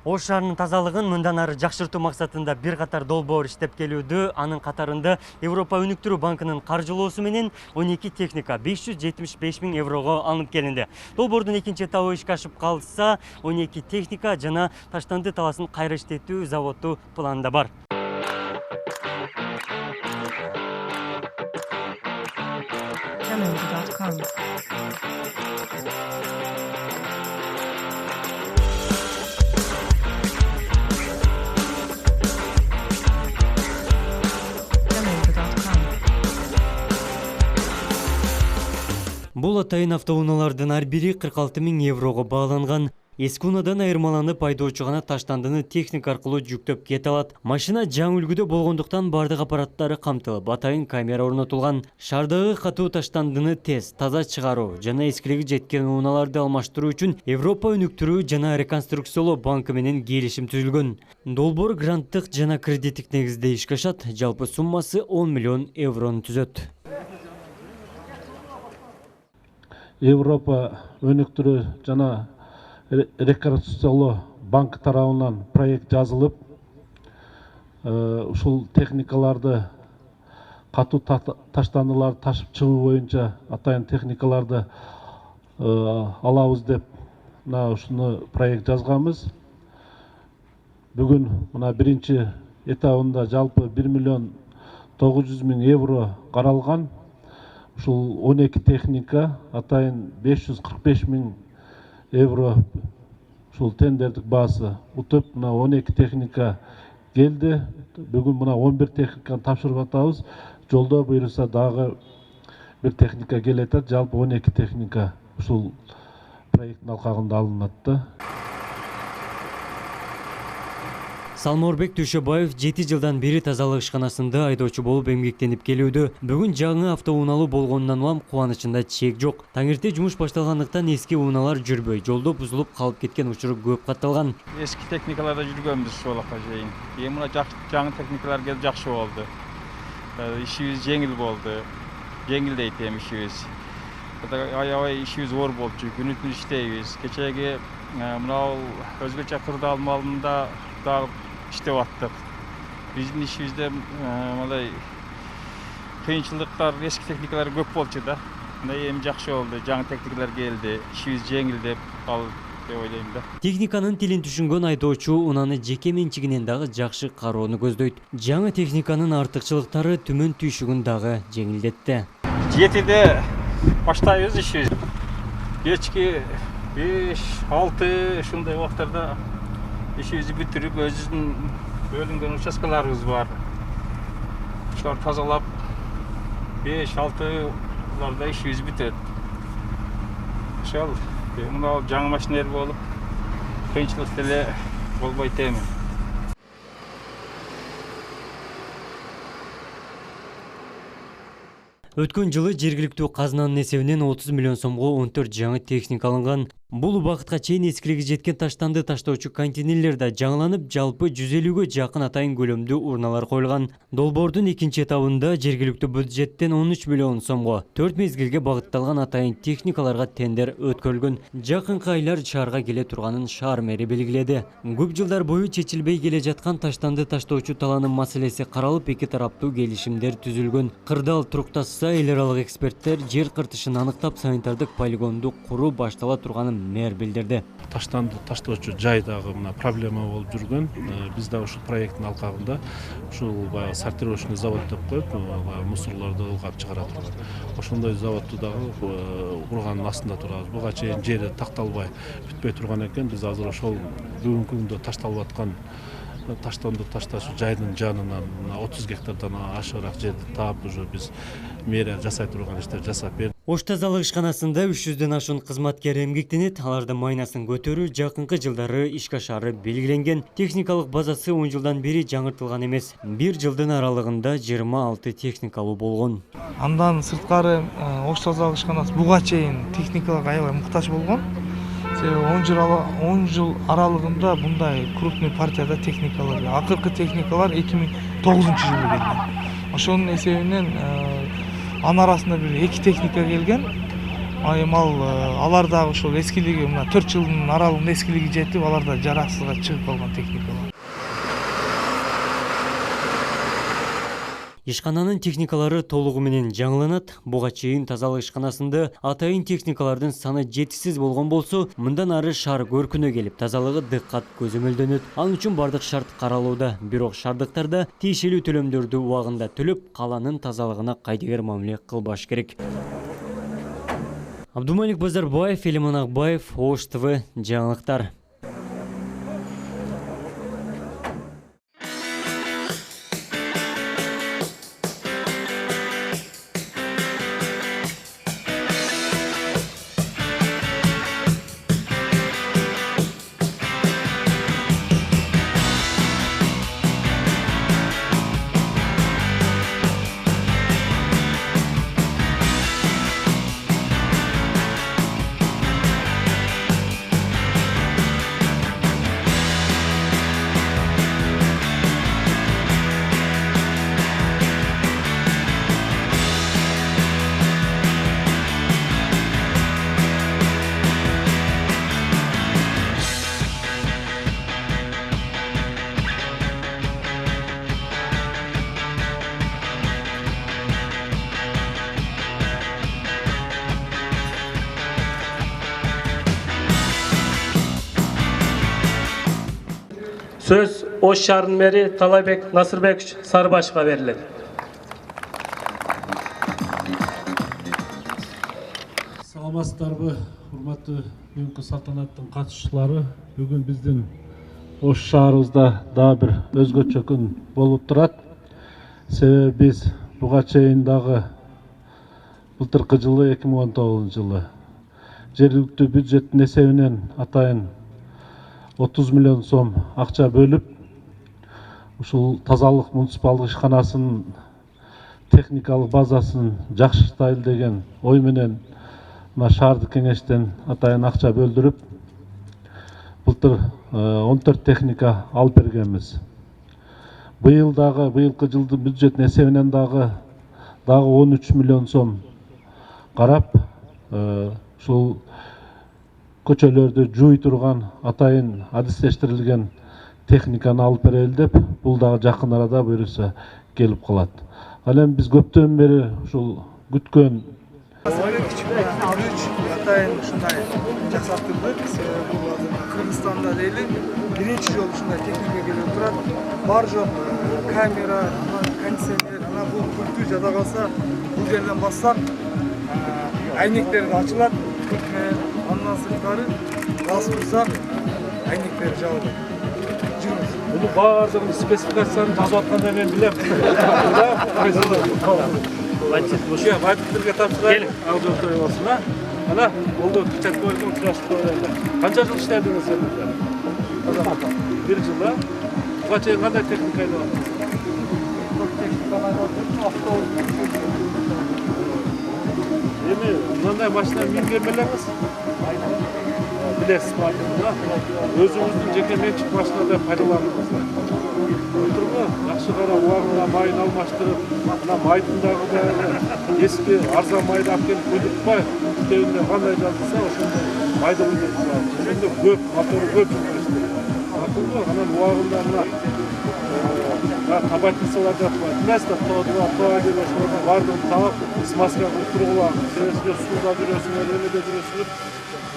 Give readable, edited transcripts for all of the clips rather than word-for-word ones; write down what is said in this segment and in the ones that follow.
Ош шаарынын тазалыгын мындан ары жакшыртуу максатында бир катар долбоор иштеп келүүдө. Анын катарында Европа өнүктүрүү банкынын каржылоосу менен 12 техника 575 000 еврого алынып келинди. Долбоордун экинчи этабы ишке ашып калса, 12 техника жана таштанды таласын кайра иштетүү заводу планда бар. Бул атайын автоунаалардын ар бири 46 000 еврого бааланган. Эски унаадан айырмаланып айдоочу гана таштандыны техника аркылуу жүктөп кете алат. Машина жаңы үлгүдө болгондуктан бардык аппараттары камтылып, атайын камера орнотулган. Шаардагы катуу таштандыны тез, таза чыгаруу жана эскилиги жеткен унааларды алмаштыруу үчүн Европа өнүктүрүү жана реконструкциялоо банкы менен келишим түзүлгөн. Долбоор гранттык жана кредиттик негизде ишке ашат. Жалпы суммасы 10 миллион еврону түзөт. Европа өнүктүрүү жана реконструкциялоо банк тарабынан проект жазылып, ушул техникаларды катуу таштандыларды ташып чыгуу боюнча атайын техникаларды алабыз деп мына ушуну проект жазганбыз. Бүгүн мына биринчи этабында жалпы 1 миллион 900 000 евро каралган. Ушул 12 техника атайын 545 000 евро ушул тендердик баасы утуп, мына 12 техника келди. Бүгүн мына 11 техниканы тапшырып атабыз. Жолдо буюрса дагы бир техника келет. Жалпы 12 техника ушул проекттин алкагында алынат да. Салморбек Түшөбаев 7 жылдан бери тазалык ишканасында айдоочу болуп эмгектенип келүүдө. Бүгүн жаңы автоунаалуу болгонунан улам кубанычында чек жок. Таңерте жумуш башталгандыктан эски унаалар жүрбөй, жолдо бузулуп калып кеткен учур көп катталган. Эски техникаларда жүргөнбүз ушулакка чейин. Эми мына жаңы техникалар келип жакшы болду. Ишибиз жеңил болду. Жеңилдейт эми ишибиз. Аябай ишибиз оор болчу. Күнү-түн иштейбиз. Кечеги мына өзгөчө кырдаал малында дагы иштеп аттык. Биздин ишибизде мындай кыйынчылыктар, эски техникалар көп болчу да. Мына эми жакшы болду. Жаңы техникалар келди. Ишибиз жеңилдеп калды деп ойлойм да. Техниканын тилин түшүнгөн айдоочу унааны жеке менчигинен дагы жакшы кароону көздөйт. Жаңы техниканын артыкчылыктары түмөн түйшүгүн дагы жеңилдетти. 7-де баштайбыз ишибиз. Кечки 5-6 ушундай убактарда ишибизди бүтүрүп, өзүбүздүн бөлүнгөн участкаларыбыз бар. Ошолорду тазалап 5-6 ишибиз бүтөт. Ошол мына жаңы машиналар болуп, кыйынчылык деле болбойт эми. Өткөн жылы жергиликтүү казынанын эсебинен 30 миллион сомго 14 жаңы техника алынган. Бул убакытка чейин эскилиги жеткен таштанды таштоочу контейнерлер да жаңыланып, жалпы 150ге жакын атайын көлөмдүү урналар коюлган. Долбоордун экинчи этабында жергиликтүү бюджеттен 13 миллион сомго 4 мезгилге багытталган атайын техникаларга тендер өткөрүлгөн. Жакынкы айлар шаарга келе турганын шаар мэри белгиледи. Көп жылдар бою чечилбей келе жаткан таштанды таштоочу талаанын маселеси каралып, эки тараптуу келишимдер түзүлгөн. Кырдаал турукташса, эл аралык эксперттер жер кыртышын аныктап, санитардык полигонду куруу баштала турганын мэр билдирди. Таштанды таштоочу жайдагы мына проблема болуп жүргөн. Биз да ушул проекттин алкагында ушул баягы сортировочный завод деп коюп, мусорлорду ылгап чыгара турган. Ошондой заводду дагы курганын астында турабыз. Буга чейин жери такталбай бүтпөй турган экен. Биз азыр ошол бүгүнкү күндө ташталып аткан таштанды ташташуу жайдын жанынан 30 гектардан ашыгыраак жерди таап, уже биз мэрия жасай турган иштер жасап берди. Ош тазалык ишканасында 300дөн ашуун кызматкер эмгектенет. Алардын майнасын көтөрүү жакынкы жылдары ишке ашары белгиленген. Техникалык базасы 10 жылдан бери жаңыртылган эмес. 1 жылдын аралыгында 26 техникалуу болгон. Андан сырткары Ош тазалык ишканасы буга чейин техникаларга аябай муктаж болгон. 10 жыл аралыгында мындай крупный партияда техникалар, акыркы техникалар 2009-жылы келген. Ошонун эсебинен анын арасында бир 2 техника келген. айымал алар дагы ошол эскилиги мына 4 жылдын аралыгында эскилиги жетип, алар да жараксызга чыгып калган техникалар. Ишкананын техникалары толугу менен жаңыланат. Буга чейин тазалык ишканасында атайын техникалардын саны жетишсиз болгон болсо, мындан ары шаар көркүнө келип, тазалыгы дыккат көзөмөлдөнөт. Ал үчүн бардык шарт каралууда. Бирок шаардыктарда тиешелүү төлөмдөрдү убагында төлөп, калаанын тазалыгына кайдыгер мамиле кылбаш керек. Абдумалик Базарбаев, Элиман Акбаев, Ош ТВ, жаңылыктар. Söz Oş şаарынын мэри Талайбек Насырбекович Сарыбашевга берилет. Саламатсыздарбы, урматтуу бүгүнкү салтанаттын катышуучулары. Бүгүн биздин Ош шаарыбызда дагы бир өзгөчө күн болуп турат. Себеби биз буга чейин дагы былтыркы жылы 2019 жылы жергиликтүү бюджеттин эсебинен атайын 30 миллион сом акча бөлүп, ушул тазалык муниципалдык ишканасынын техникалык базасын жакшыртайлы деген ой менен мына шаардык кеңештен атайын акча бөлдүрүп, былтыр 14 техника алып бергенбиз. Быйыл дагы быйылкы жылдын бюджеттин эсебинен дагы 13 миллион сом карап, ушул көчөлөрдү жууй турган атайын адистештирилген техниканы алып берели деп, бул дагы жакын арада буюрса келип калат. Ал эми биз көптөн бери ушул күткөн Атайын ушундай жаксартылдык. Бул азыр Кыргызстанда дейли биринчи жолу ушундай техника келип турат. Бар жок камера, кондиционер, ана бул пультту жада калса, бул жерден бассак айнектер ачылат. Андан сырткары газ турсак айнектер жабылат. Bunu баардыгын спецификациясын жазып атканда мен билем. Вайдиктерге тапшырайын. Аудитория болсун, а? Ана, болду, печатка койдум, сурашып коелу. Канча жыл иштедиңиз сендер? 1 жыл, а? Буга чейин кандай техника айдап Эми мындай машина минген белеңиз? Билесиз ба? Өзүңүздүн жеке менчик машинада пайдаланыңыздар. Тургу, жакшы кара убагында майын алмаштырып, мына майдын дагы эски арзан майды алып келип куйдуртпай, кебинде кандай жазылса, ошондой майды куйдуртуп. Ошондо көп, мотору көп иштейт. Тургу, анан убагында мына табайтынсалар жатпайт. Место тоодуга деп ошолордун баардыгын таап, смазка кылып тургула, сиңер сууда жүрөсүңөр, эмеде жүрөсүңөр.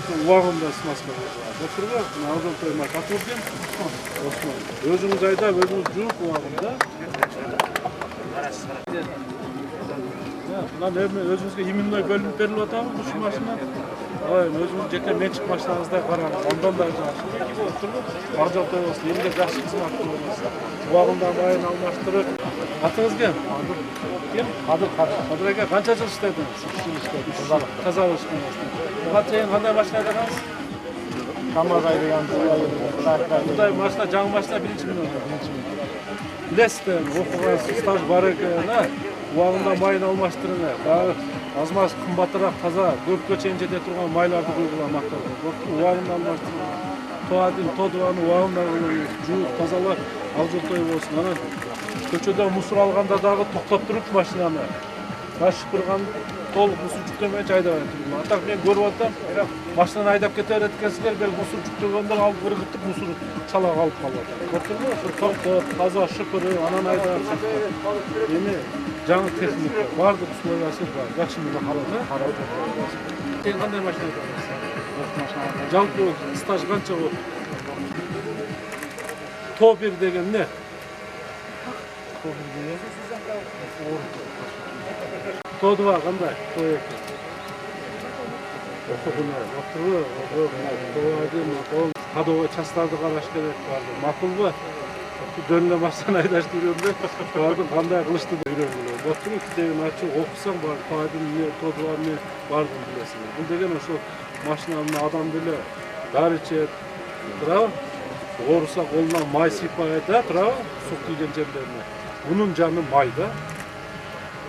Убагында смазка кылып тургу, азыр тоймай сатып берем. Өзүңүз айдап, өзүңүз жууп убагында. Мына эми өзүңүзгө именной бөлүнүп берилип атабы ушул машина? Өзүңүз жеке менчик машинаңыздай караңыз, андан да жакшы. Ак жол той болсун, элге жакшы кызмат кылыңыз. Убагында майын алмаштырып. Атыңыз кем? Кем? Кадыр ака, канча жыл иштедиңиз? 2 жыл иштедим. Тазалык ишканасында. Буга чейин кандай машина айдагансыз? КамАЗ айдагам. Мындай машина, жаңы машина 1 миллион. Билесиз, окугансыз, стаж бар экен, а? Убагында майын алмаштырыңар. Дагы азмаз кымбатыраак, таза, көпкө чейин жете турган майларды куйгула макталып. Убагында алмаштырыңар. Тоодубаны убагында жууп, тазалап, ал жол той болсун. Анан көчөдө мусор алганда дагы токтоп туруп машинаны. Таш шыпырган толук мусор жүктөмөйүнчө айдап атат. Атак мен көрүп атам, машинаны айдап кете берет экенсиңер, бел мусор жүктөгөндөр алып ыргытып мусор чалак алып калып атат. Көрдүңүзбү? Ошо токтоп, таза шыпыры, анан айдап. Эми жаңы техника, бардык условиясы бар. Жакшы мында карап. Сен кандай машина айдайсың? Жалпы стаж канча болду? Тобир деген не? Тодва кандай? Кадовой частарды караш керек барды. Макулбу? Дөнлө машина айдашты үйрөнгөн, барды кандай кылышты да үйрөнгөн. Боттугу китебин ачып окусаң бар, пайдын не, тодваны бардын билесиң. Бул деген ошо машинаны адам деле дары ичет, туурабы? Оруса колуна май сыйпайт да, туурабы? Су тийген жерлерине. Bunun canı mayda.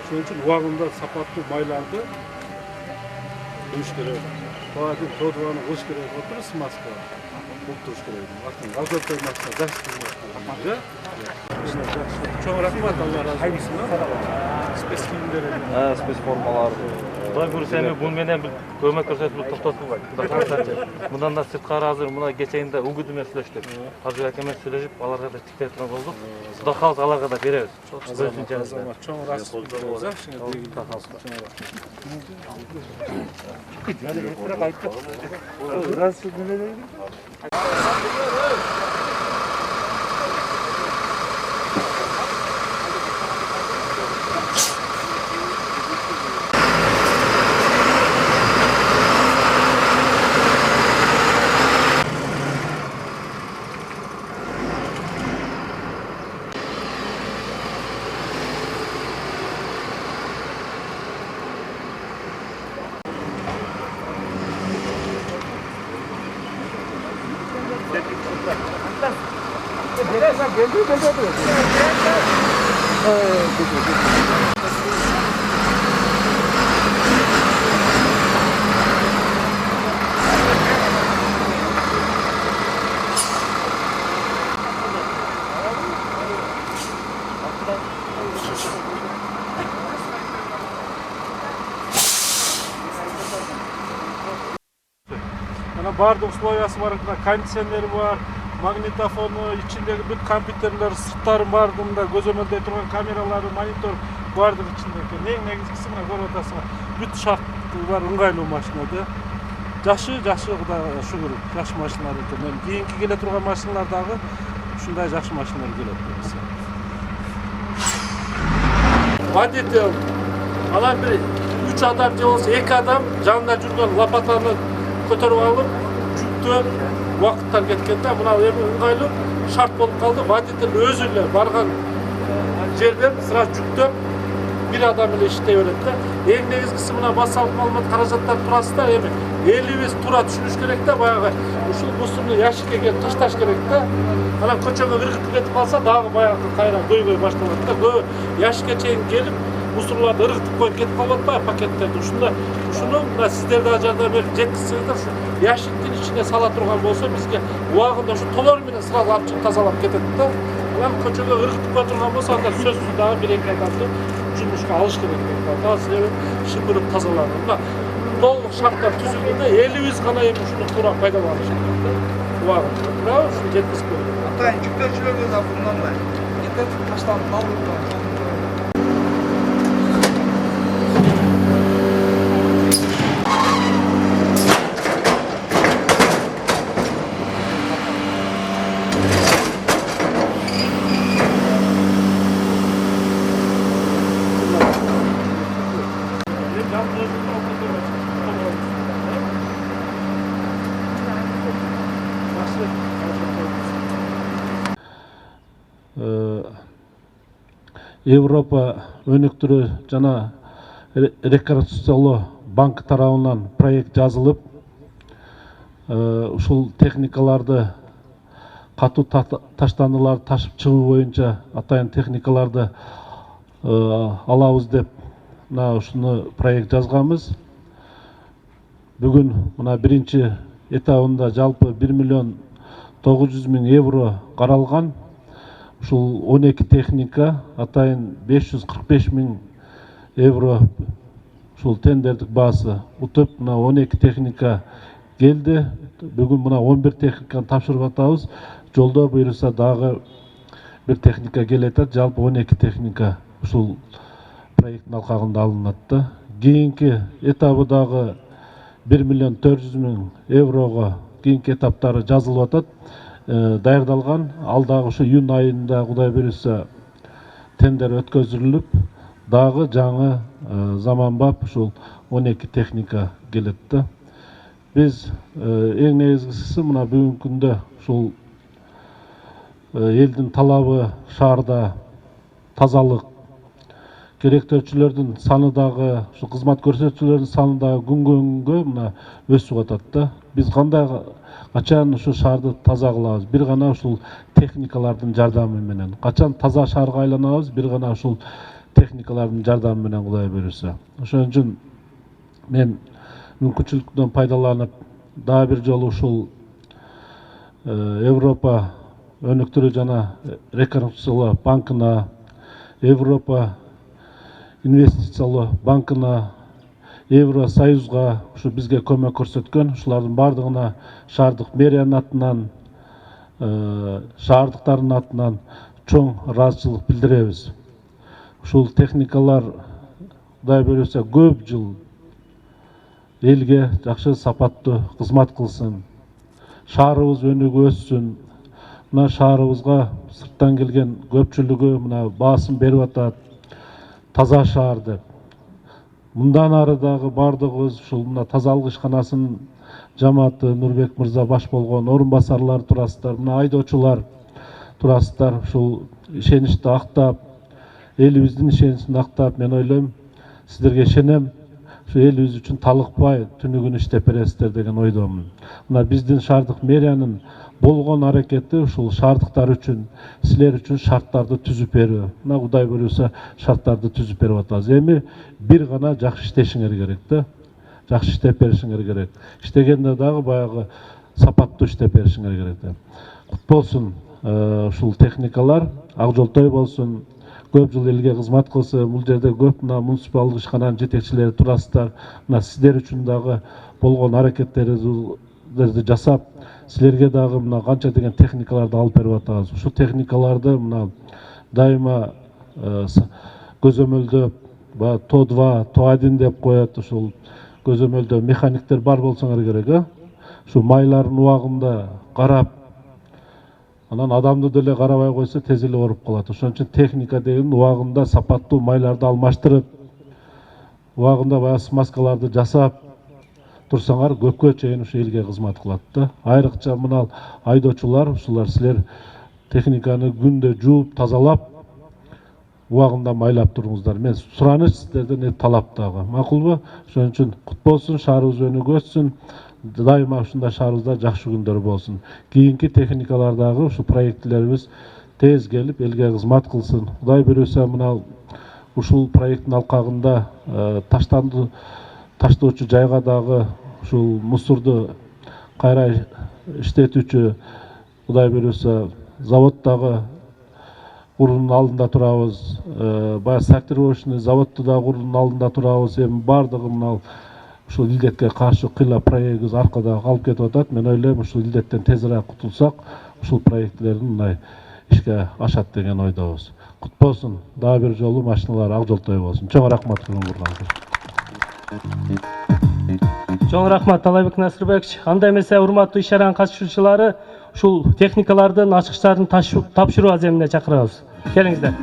Şunun için ubagында sapatlı maylарды куюш керек. Баадын тодваны кылыш керек отур, смазка. Куптуруш керек. Атын газоттой машина жакшы. Чоң рахмат, Алла разы болсун. Спец кийимдер. Спец формалар. Кудай буюрса эми бул менен бир көмөк көрсөтүп токтотулбайт. Мындан да сырткары азыр мына кечээнде угуду менен сүйлөштүк. Каржы акеме сүйлөшүп, аларга да тиктеп турган болдук. Кудай кааласа аларга да беребиз. Чоң рахмат. Бардык условиясы бар, кондиционери бар, магнитофону, içindeki bütün kompüterler, сырттары бардığında gözөмөлдөй турган камералары, монитор бардык içinde. Эң негизгиси мына көрүп атасыңар, бүт шарты бар, ыңгайлуу машина да. Жакшы, Кудайга шүгүр, жакшы машиналар экен. Эми кийинки келе турган машиналар дагы ушундай жакшы машиналар келет десе. Водитель, анан бир 3 адам же болсо 2 адам жанында жүргөн лопатаны көтөрүп алып, жүктөп убакыттар кеткенде мына эми ыңгайлуу шарт болуп калды. Водитель өзү эле барган жерден сразу жүктөп бир адам эле иштей берет да. Эң негизгиси мына массалык маалымат каражаттар туурасында эми элибиз туура түшүнүш керек да, баягы ушул мусорну ящикке ташташ керек да. Анан көчөгө ыргытып кетип калса дагы баягы кайра көйгөй башталат да. Көбү ящикке чейин келип мусорларды ыргытып коюп кетип калып атпайбы пакеттерди. Ушуну мына сиздер да жардам берип жеткизсеңиздер, ушу ящиктин ичине сала турган болсо бизге убагында ушу толор менен сразу алып чыгып тазалап кетет да. Анан көчөгө ыргытып кое турган болсо анда сөзсүз дагы 1-2 адамды жумушка алыш керек да. Таза шыпырып тазаланып. Мына толук шарттар түзүлгөндө элибиз гана эми ушуну туура пайдаланыш керек да. Убагында. Туурабы? Ушуну жеткизип коюш. Атайын жүктөөчүлөргө да мындай кетип таштанып алып Европа өнүктүрүү жана рекреациялоо банк тарабынан проект жазылып, ушул техникаларды катуу таштандыларды ташып чыгуу боюнча атайын техникаларды алабыз деп мына ушуну проект жазганбыз. Бүгүн мына биринчи этабында жалпы 1.900.000 евро каралган. Ушул 12 техника атайын 545.000 евро ушул тендердик баасы утуп мына 12 техника келди. Бүгүн мына 11 техниканы тапшырып атабыз. Жолдо буюрса дагы bir техника келет, жалпы 12 техника ушул проекттин алкагында алынат да. Кийинки этабы дагы 1 миллион 400 000 еврого кийинки этаптары жазылып атат, даярдалган. Ал дагы ушу июнь айында Кудай буюрса тендер өткөзүлүп, дагы жаңы заманбап ушул 12 техника келет да. Biz эң негизгиси мына бүгүнкү күндө ушул элдин талабы шаарда тазалык, керектөөчүлөрдүн саны дагы, ушу кызмат көрсөтүүчүлөрдүн саны дагы күнгө мына өсүп атат да. Биз кандай качан ушу шаарды таза кылабыз? Бир гана ушул техникалардын жардамы менен. Качан таза шаарга айланабыз? Бир гана ушул техникалардын жардамы менен Кудай буюрса. Ошон үчүн мен мүмкүнчүлүктөн пайдаланып дагы бир жолу ушул Европа өнүктүрүү жана реконструкциялоо банкына, Европа инвестициялоо банкына, Евросоюзга ушу бизге көмөк көрсөткөн, ушулардын бардыгына шаардык мэриянын атынан, шаардыктардын атынан чоң ыраазычылык билдиребиз. Ушул техникалар Кудай буюрса көп жыл элге жакшы сапаттуу кызмат кылсын. Шаарыбыз өнүгүп өссүн. Мына шаарыбызга сырттан келген көпчүлүгү мына баасын берип атат. Таза шаар деп. Мындан ары дагы бардыгыбыз ушул мына тазалык ишканасынын жамааты Нурбек мырза баш болгон орун басарлар турасыздар, мына айдоочулар турасыздар. Ушул ишеничти актап, элибиздин ишеничин актап, мен ойлойм, сиздерге ишенем. Şu elimiz üçün talıkpay tünügün iştep berесиздер деген ойдомун. Мына биздин шаардык мэриянын болгон аракети ушул шаардыктар үчүн, силер үчүн шарттарды түзүп берүү. Мына Кудай буюрса шарттарды түзүп берип атабыз. Эми бир гана жакшы иштешиңер керек да. Жакшы иштеп беришиңер керек. Иштегенде дагы баягы сапаттуу иштеп беришиңер керек да. Кут болсун ушул техникалар, ак жолтой болсун. Көп жыл элге кызмат кылсы, бул жерде көп мына муниципалдык ишкананын жетекчилери турасыздар. Мына сиздер үчүн дагы болгон аракеттерди жасап, силерге дагы мына канча деген техникаларды алып берип атабыз. Ушу техникаларды мына дайыма көзөмөлдөп, ТО2, ТО1 деп коет, ушул көзөмөлдөө механиктер бар болсоңор керек, Ушу майлардын убагында карап, анан адамды деле карабай койсо тез эле ооруп калат. Ошон үчүн техника деген убагында сапаттуу майларды алмаштырып, убагында баягы смазкаларды жасап турсаңар көпкө чейин ушу элге кызмат кылат да. Айрыкча мына айдоочулар, ушулар силер техниканы күндө жууп, тазалап, убагында майлап туруңуздар. Мен сураныч сиздерден талап дагы. Макулбу? Ошон үчүн кут болсун, шаарыбыз өнүгүп өссүн. Дайыма ушундай шаарыбызда жакшы күндөр болсун. Кийинки техникалардагы ушу проектлерибиз тез келип элге кызмат кылсын. Кудай буюрса мына ушул проекттин алкагында таштоочу жайга дагы ушул мусорду кайра иштетүүчү Кудай буюрса заводдагы курунун алдында турабыз. Баягы сортировочный заводду да курунун алдында турабыз. Эми бардыгы мына ушул илдетке каршы кыйла проектибиз аркада калып кетип атат. Мен ойлойм, ушул илдеттен тезирээк кутулсак, ушул проектлердин мындай ишке ашат деген ойдобуз. Кут болсун. Дагы бир жолу машиналар ак жолтой болсун. Чоң рахмат көргөнгө. Чоң рахмат Талайбек Насырбекович. Анда эмесе урматтуу иш-чаранын катышуучулары ушул техникалардын ачкычтарын тапшыруу аземине чакырабыз. Келиңиздер.